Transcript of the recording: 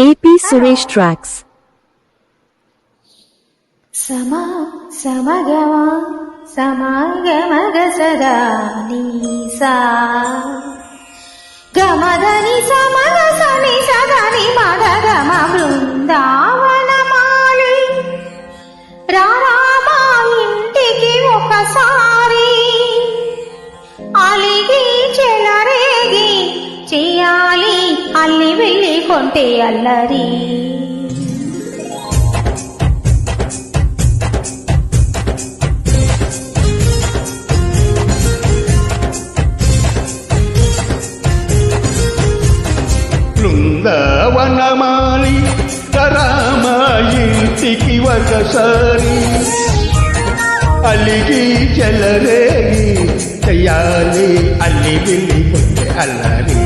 AP Suresh Tracks. Sama samagama samagamaga sada nisa gamadani samaga sani sadani madagama బృందావనమాలి రారామా ఇంటికి ఒకసారి అలిగి చెలరేగి చేయాలి అల్లి వెళ్ళి కొంటే అల్లరి బృందావనమాలి రామ ఇంటికి ఒకసారి అలిగి చెలరేగి చెయ్యాలి అల్లి వెళ్ళి పొందే అల్లరి